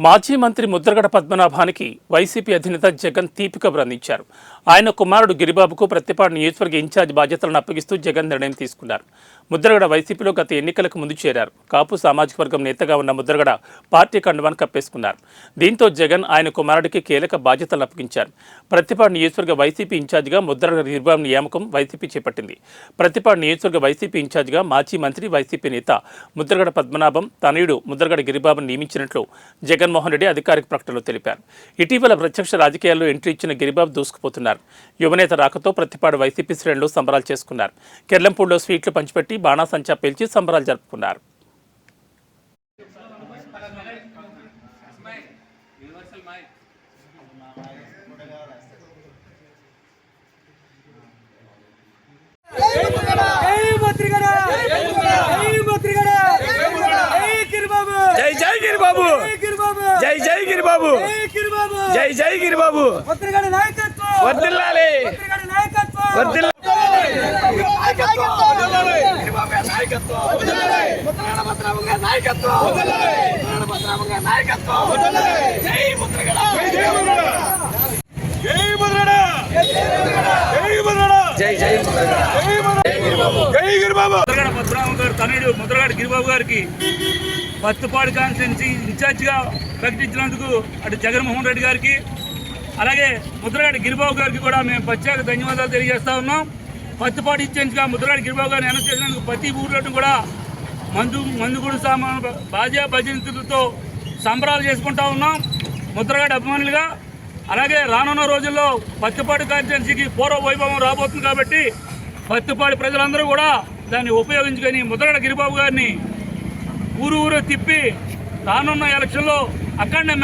మాజీ మంత్రి ముద్రగడ పద్మనాభానికి వైసీపీ అధినేత జగన్ తీపి కబురు అందించారు. ఆయన కుమారుడు గిరిబాబుకు ప్రతిపాడు నియోజకవర్గ ఇన్ఛార్జ్ బాధ్యతలను అప్పగిస్తూ జగన్ నిర్ణయం తీసుకున్నారు. ముద్రగడ వైసీపీలో గత ఎన్నికలకు ముందు చేరారు. కాపు సామాజిక వర్గం నేతగా ఉన్న ముద్రగడ పార్టీ కండువాను కప్పేసుకున్నారు. దీంతో జగన్ ఆయన కుమారుడికి కీలక బాధ్యతలను అప్పగించారు. ప్రతిపాడు నియోజకవర్గ వైసీపీ ఇన్ఛార్జిగా ముద్రగడ గిరిబాబు నియామకం వైసీపీ చేపట్టింది. ప్రతిపాడు నియోజకవర్గ వైసీపీ ఇన్ఛార్జిగా మాజీ మంత్రి వైసీపీ నేత ముద్రగడ పద్మనాభం తనయుడు ముద్రగడ గిరిబాబును నియమించినట్లు జగన్మోహన్ రెడ్డి అధికారిక ప్రకటనలో తెలిపారు. ఇటీవల ప్రత్యక్ష రాజకీయాల్లో ఎంట్రీ ఇచ్చిన గిరిబాబు దూసుకుపోతున్నారు. యువనేత రాకతో ప్రతిపాడు వైసీపీ శ్రేణులు సంబరాలు చేసుకున్నారు. కెర్లంపూడిలో స్వీట్లు పంచిపెట్టి బాణాసంచా పేల్చి సంబరాలు జరుపుకున్నారు. జై జై గిరిబాబు, జై జై గిరిబాబు, జై జై గిరిబాబు, వర్ధిల్లాలి, వర్ధిల్లాలి. తనయుడు ముద్రగడ గిరిబాబు గారికి పత్తిపాడు కాన్స్టిట్యున్సీ ఇన్ఛార్జిగా ప్రకటించినందుకు అటు జగన్మోహన్ రెడ్డి గారికి అలాగే ముద్రగడ గిరిబాబు గారికి కూడా మేము ప్రత్యేక ధన్యవాదాలు తెలియజేస్తా ఉన్నాం. పత్తిపాడు ఇన్ఛార్జిగా ముద్రగడ గిరిబాబు గారిని అనౌన్స్ చేసినందుకు ప్రతి ఊర్లోనూ కూడా మందుగుడు సామాను బాజా భజంతులతో సంబరాలు చేసుకుంటా ఉన్నాం ముద్రగడ అభిమానులుగా. అలాగే రానున్న రోజుల్లో పత్తిపాడు కాన్స్టిట్యున్సీకి పూర్వ వైభవం రాబోతుంది కాబట్టి పత్తిపాడు ప్రజలందరూ కూడా దాన్ని ఉపయోగించుకొని ముద్రగడ గిరిబాబు గారిని ఊరు తిప్పి రానున్న ఎలక్షన్లో అక్కడనే